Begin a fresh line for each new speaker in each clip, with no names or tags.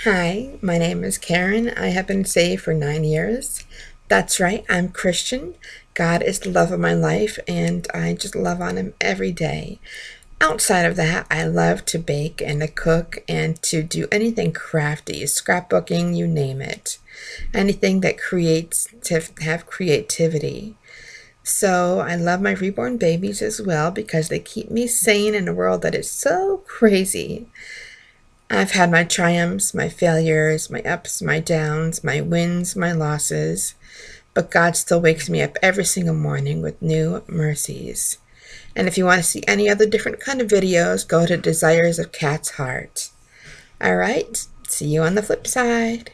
Hi, my name is Karen. I have been saved for 9 years. That's right, I'm Christian. God is the love of my life, and I just love on Him every day. Outside of that, I love to bake and to cook and to do anything crafty, scrapbooking, you name it. Anything that creates to have creativity. So I love my reborn babies as well because they keep me sane in a world that is so crazy. I've had my triumphs, my failures, my ups, my downs, my wins, my losses, but God still wakes me up every single morning with new mercies. And if you want to see any other different kind of videos, go to Desires of Cat's Heart. All right, see you on the flip side.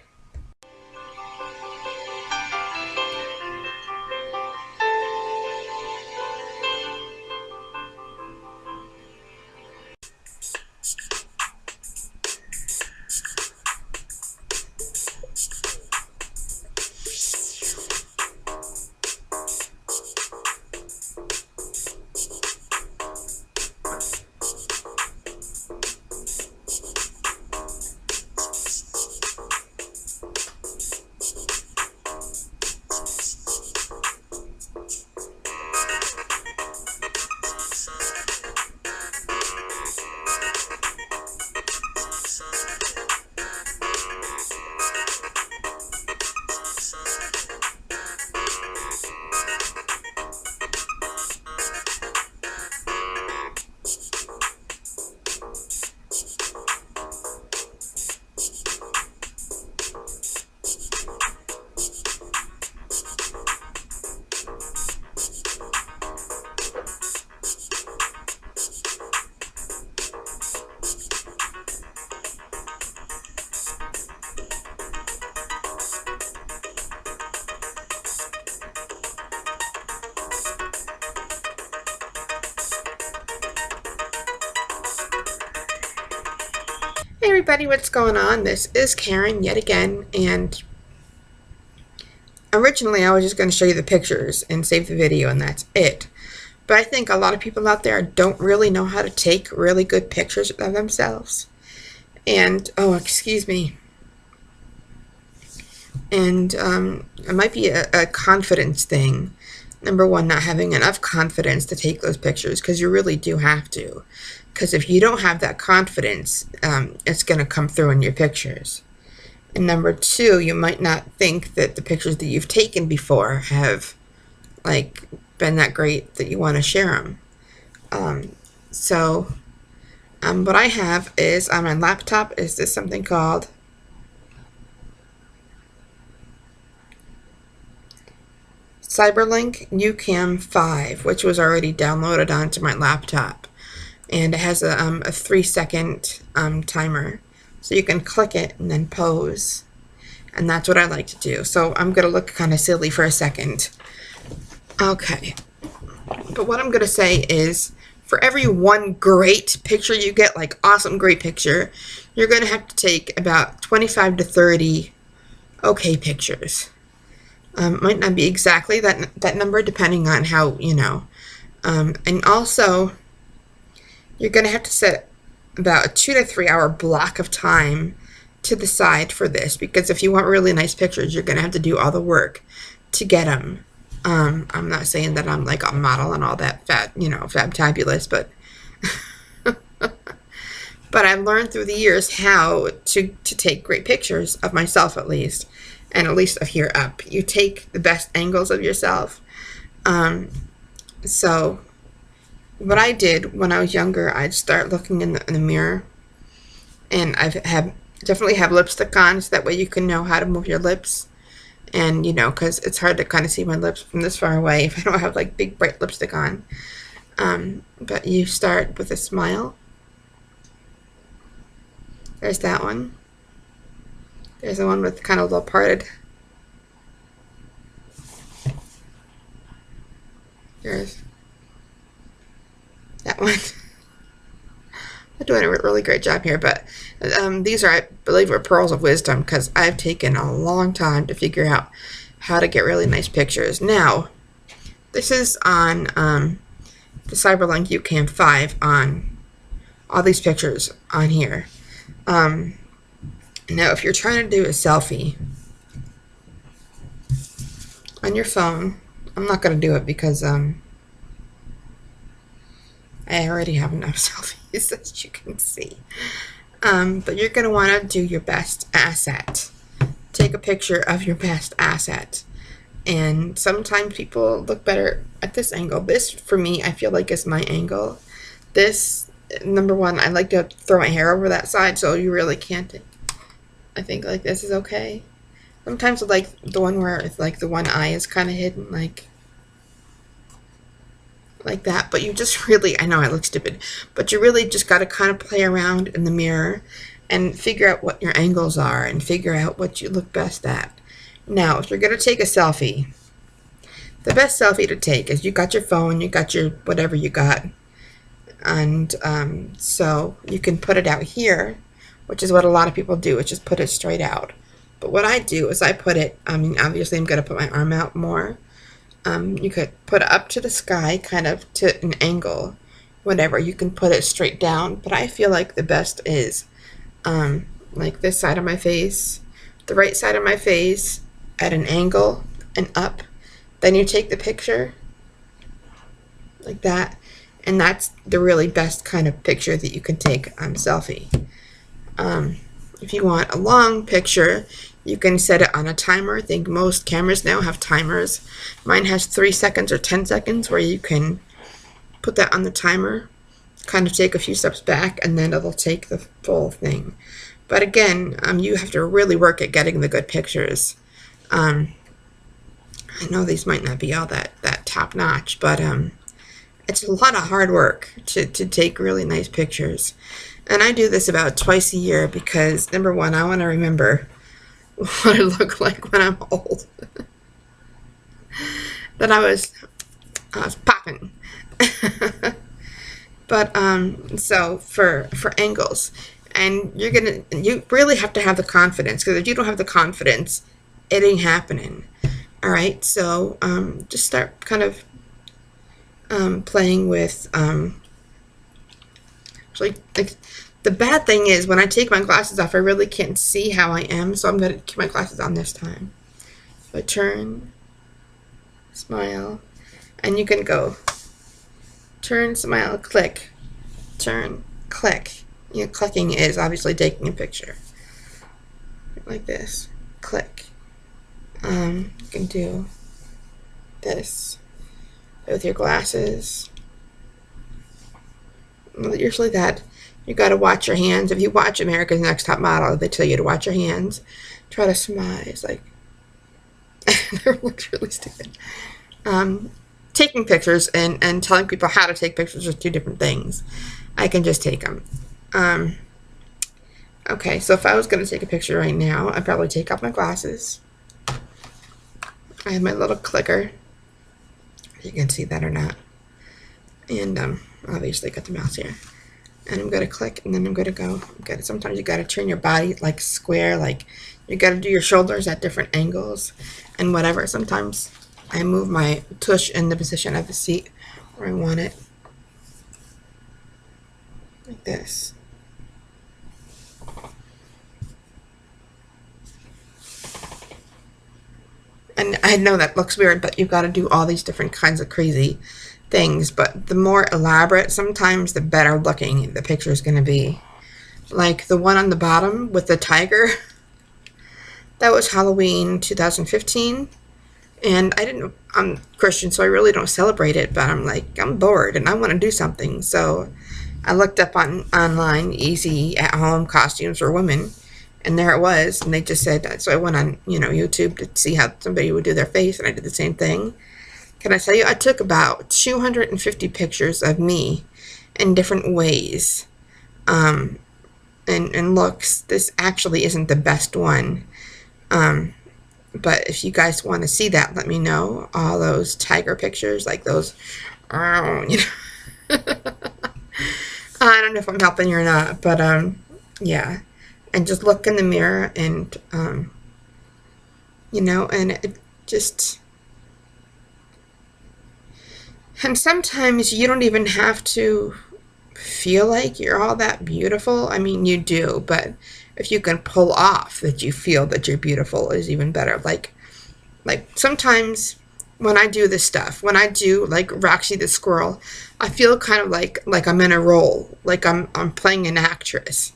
Hey everybody, what's going on? This is Karen yet again, and originally I was just going to show you the pictures and save the video and that's it. But I think a lot of people out there don't really know how to take really good pictures of themselves. And, oh, excuse me. And it might be a confidence thing. Number one, not having enough confidence to take those pictures, because you really do have to. Because if you don't have that confidence, it's going to come through in your pictures. And number two, you might not think that the pictures that you've taken before have, like, been that great that you want to share them. What I have is on my laptop is this something called Cyberlink UCam 5, which was already downloaded onto my laptop. And it has a 3-second timer. So you can click it and then pose. And that's what I like to do. So I'm going to look kind of silly for a second. Okay. But what I'm going to say is, for every one great picture you get, like awesome great picture, you're going to have to take about 25 to 30 okay pictures. Might not be exactly that number, depending on how, you know. And also, you're going to have to set about a 2 to 3 hour block of time to the side for this, because if you want really nice pictures, you're going to have to do all the work to get them. I'm not saying that I'm like a model and all that fabulous, but but I've learned through the years how to take great pictures of myself, at least of here up. You take the best angles of yourself. So what I did when I was younger, I'd start looking in the mirror, and definitely have lipstick on, so that way you can know how to move your lips. And, you know, because it's hard to kind of see my lips from this far away if I don't have, like, big, bright lipstick on. But you start with a smile. There's that one. There's the one with kind of a little parted. There's that one. I'm doing a really great job here, but these are, I believe, are pearls of wisdom, because I've taken a long time to figure out how to get really nice pictures. Now, this is on the Cyberlink UCam 5 on all these pictures on here. Now, if you're trying to do a selfie on your phone, I'm not going to do it because I already have enough selfies, as you can see. But you're going to want to do your best asset. Take a picture of your best asset. And sometimes people look better at this angle. This, for me, I feel like is my angle. This, number one, I like to throw my hair over that side, so you really can't. I think like this is okay. Sometimes like the one where it's like the one eye is kind of hidden, like that. But you just really, I know I look stupid, but you really just got to kind of play around in the mirror and figure out what your angles are and figure out what you look best at. Now, if you're going to take a selfie, the best selfie to take is you got your phone, you got your whatever you got, and so you can put it out here, which is what a lot of people do, is just put it straight out. But what I do is I put it, I mean, obviously I'm going to put my arm out more. You could put it up to the sky, kind of to an angle, whatever. You can put it straight down, but I feel like the best is like this side of my face, the right side of my face, at an angle and up. Then you take the picture like that, and that's the really best kind of picture that you can take on selfie. If you want a long picture, you can set it on a timer. I think most cameras now have timers. Mine has 3 seconds or 10 seconds where you can put that on the timer, kind of take a few steps back, and then it'll take the full thing. But again, you have to really work at getting the good pictures. I know these might not be all that top notch, but it's a lot of hard work to take really nice pictures. And I do this about twice a year because, number one, I want to remember what I look like when I'm old. That I was popping. But so for angles, and you really have to have the confidence, because if you don't have the confidence, it ain't happening. All right, so just start kind of playing with like the bad thing is when I take my glasses off, I really can't see how I am, so I'm going to keep my glasses on this time. So I turn, smile, and you can go turn, smile, click, turn, click. You know, clicking is obviously taking a picture. Like this, click. You can do this with your glasses. Usually that you got to watch your hands. If you watch America's Next Top Model, they tell you to watch your hands. Try to smile. It's like that looks really stupid. Taking pictures and telling people how to take pictures are two different things. I can just take them. Okay, so if I was going to take a picture right now, I'd probably take off my glasses. I have my little clicker. You can see that or not. And obviously got the mouse here. And I'm going to click, and then I'm going to go. Sometimes you got to turn your body like square, like you got to do your shoulders at different angles and whatever. Sometimes I move my tush in the position of the seat where I want it. Like this. And I know that looks weird, but you've got to do all these different kinds of crazy things. But the more elaborate, sometimes the better looking the picture is going to be. Like the one on the bottom with the tiger. That was Halloween 2015. And I'm Christian, so I really don't celebrate it. But I'm bored and I want to do something. So I looked up online easy at home costumes for women. And there it was, and they just said that. So I went on, YouTube to see how somebody would do their face, and I did the same thing. Can I tell you, I took about 250 pictures of me in different ways, and looks. This actually isn't the best one, but if you guys want to see that, let me know. All those tiger pictures, like those, I don't know if I'm helping you or not, but yeah. And just look in the mirror and, and it just, and sometimes you don't even have to feel like you're all that beautiful. I mean, you do, but if you can pull off that you feel that you're beautiful is even better. Like sometimes when I do this stuff, when I do like Roxy the Squirrel, I feel kind of like I'm in a role, like I'm playing an actress,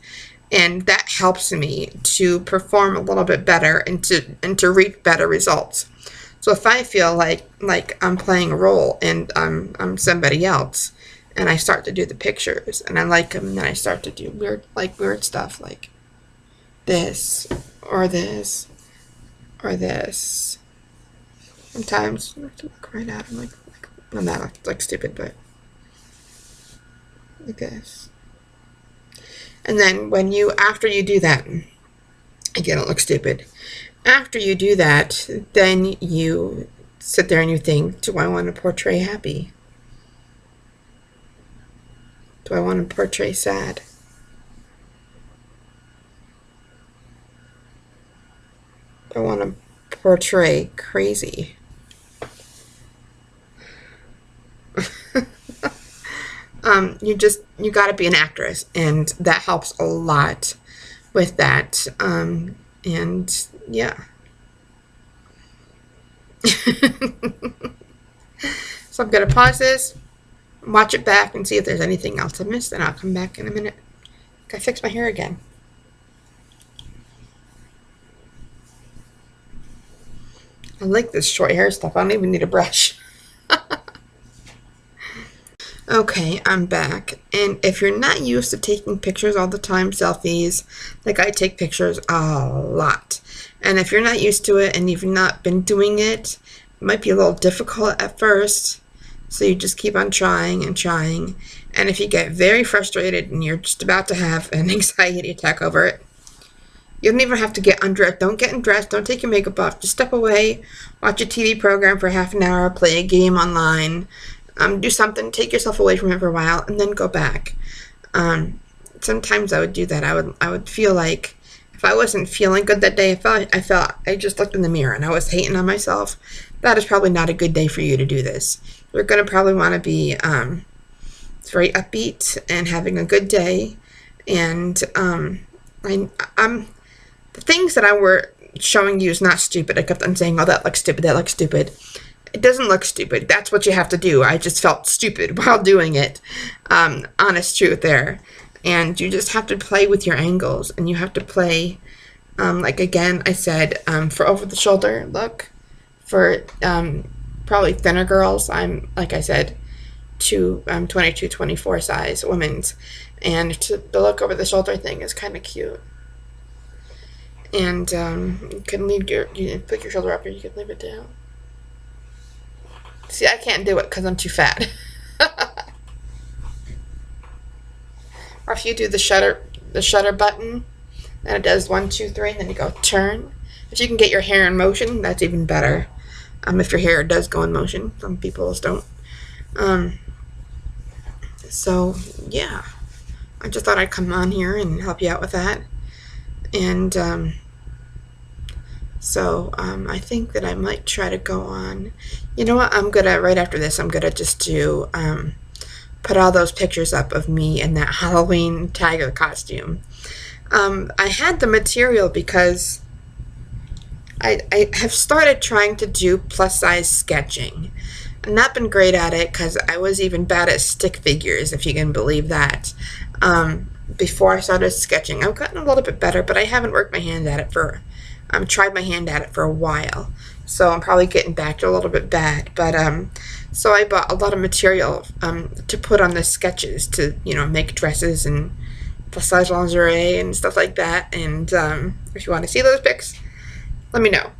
and that helps me to perform a little bit better and to reap better results. So if I feel like I'm playing a role and I'm somebody else, and I start to do the pictures and I like them, and then I start to do weird stuff like this or this or this. Sometimes I have to look right at them, like I'm not like stupid, but like this. And then after you do that, again, it looks stupid. After you do that, then you sit there and you think, do I want to portray happy? Do I want to portray sad? Do I want to portray crazy? You got to be an actress, and that helps a lot with that. And yeah. So I'm going to pause this, watch it back, and see if there's anything else I missed, and I'll come back in a minute. Gotta fix my hair again. I like this short hair stuff. I don't even need a brush. Okay, I'm back. And if you're not used to taking pictures all the time, selfies, like I take pictures a lot. And if you're not used to it and you've not been doing it, it might be a little difficult at first. So you just keep on trying and trying. And if you get very frustrated and you're just about to have an anxiety attack over it, you don't even have to get undressed. Don't get undressed. Don't take your makeup off. Just step away, watch a TV program for half an hour, play a game online, do something, take yourself away from it for a while, and then go back. Sometimes I would do that. I would feel like if I wasn't feeling good that day, I just looked in the mirror and I was hating on myself. That is probably not a good day for you to do this. You're going to probably want to be very upbeat and having a good day. And the things that I were showing you is not stupid. I kept on saying, oh, that looks stupid, that looks stupid. It doesn't look stupid. That's what you have to do. I just felt stupid while doing it. Honest truth there. And you just have to play with your angles. And you have to play, like again, I said, for over the shoulder look. For probably thinner girls, I'm, like I said, 22, 24 size women's. And the look over the shoulder thing is kind of cute. And you can leave you put your shoulder up, or you can leave it down. See, I can't do it because I'm too fat. Or if you do the shutter button, and it does 1, 2, 3, and then you go turn. If you can get your hair in motion, that's even better. If your hair does go in motion, some people's don't. So yeah, I just thought I'd come on here and help you out with that. And I think that I might try to go on. You know what? Right after this, I'm gonna just do put all those pictures up of me in that Halloween tiger costume. I had the material because I have started trying to do plus size sketching. I've not been great at it because I was even bad at stick figures, if you can believe that. Before I started sketching, I've gotten a little bit better, but I haven't worked my hand at it tried my hand at it for a while. So I'm probably getting back to a little bit bad. But so I bought a lot of material to put on the sketches to, make dresses and plus size lingerie and stuff like that. And if you want to see those pics, let me know.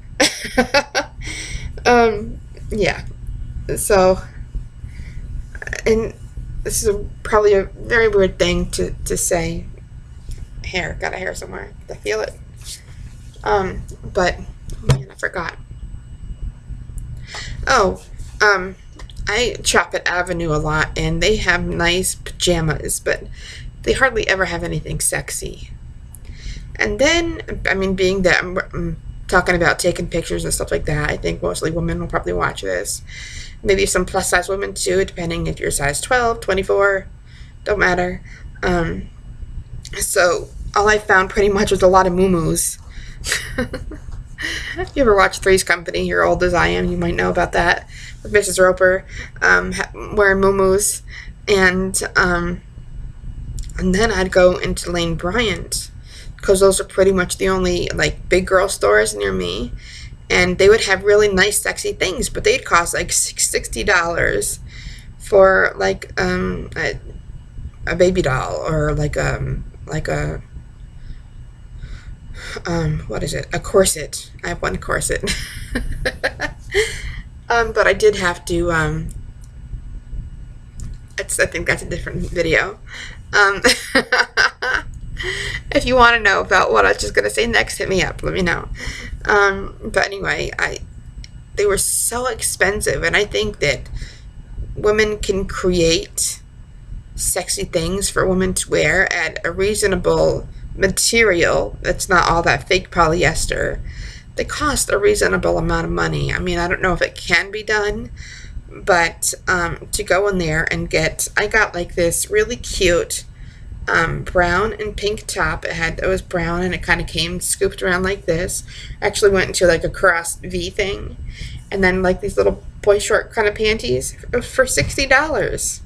Yeah. So, and this is probably a very weird thing to say. Got a hair somewhere. I feel it. But man, I forgot. Oh, I shop at Avenue a lot, and they have nice pajamas, but they hardly ever have anything sexy. And then, being that I'm talking about taking pictures and stuff like that, I think mostly women will probably watch this. Maybe some plus size women too, depending if you're size 12, 24, don't matter. So all I found pretty much was a lot of moo-moos. If you ever watch Three's Company, you're old as I am, you might know about that, with Mrs. Roper wearing moo-moos. And then I'd go into Lane Bryant, because those are pretty much the only like big girl stores near me, and they would have really nice sexy things, but they'd cost like $60 for like a baby doll, or like a what is it, a corset. I have one corset. But I did have to I think that's a different video. If you want to know about what I was just going to say next, hit me up. Let me know. But anyway, they were so expensive, and I think that women can create sexy things for women to wear at a reasonable material that's not all that fake polyester. They cost a reasonable amount of money. I mean, I don't know if it can be done, but to go in there and I got like this really cute brown and pink top. It was brown, and it kind of came scooped around like this. Actually went into like a cross V thing, and then like these little boy short kind of panties for $60.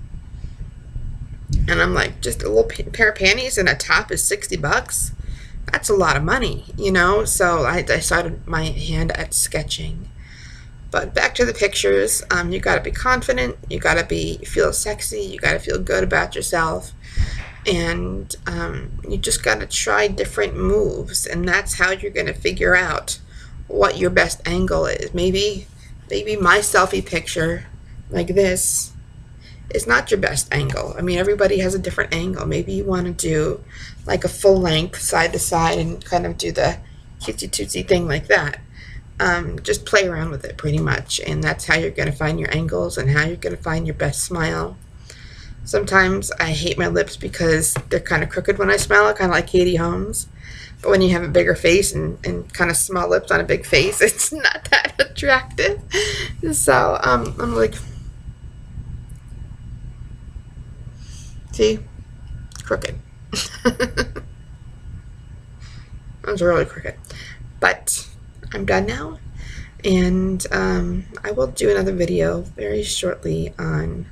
And I'm like, just a little pair of panties and a top is $60. That's a lot of money, you know. So I started my hand at sketching. But back to the pictures. You gotta be confident. You gotta feel sexy. You gotta feel good about yourself. And you just gotta try different moves, and that's how you're gonna figure out what your best angle is. Maybe my selfie picture like this is not your best angle. I mean, everybody has a different angle. Maybe you want to do like a full length side to side and kind of do the cutesy tootsy thing like that. Just play around with it pretty much, and that's how you're going to find your angles and how you're going to find your best smile. Sometimes I hate my lips because they're kind of crooked when I smile, kind of like Katie Holmes. But when you have a bigger face and kind of small lips on a big face, it's not that attractive. So I'm like, see, crooked. That was really crooked. But I'm done now, and I will do another video very shortly on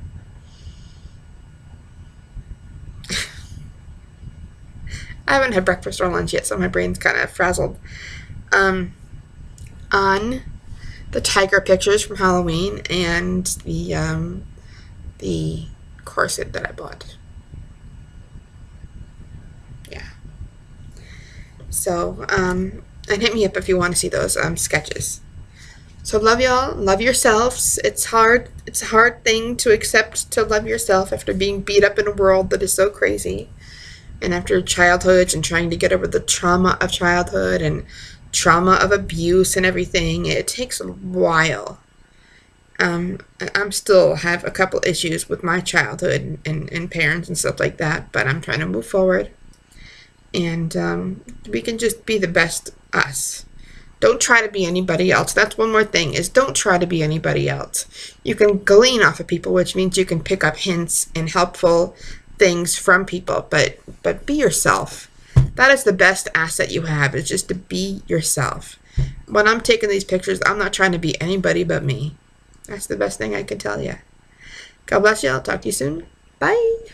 I haven't had breakfast or lunch yet, so my brain's kind of frazzled. On the tiger pictures from Halloween and the corset that I bought. Yeah. So, and hit me up if you want to see those sketches. So love y'all, love yourselves. It's hard. It's a hard thing to accept, to love yourself after being beat up in a world that is so crazy. And after childhood and trying to get over the trauma of childhood and trauma of abuse and everything, it takes a while. I'm still have a couple issues with my childhood and parents and stuff like that, but I'm trying to move forward. And we can just be the best us. Don't try to be anybody else. That's one more thing, is don't try to be anybody else. You can glean off of people, which means you can pick up hints and helpful things from people, but be yourself. That is the best asset you have, is just to be yourself. When I'm taking these pictures, I'm not trying to be anybody but me. That's the best thing I can tell you. God bless you. I'll talk to you soon. Bye.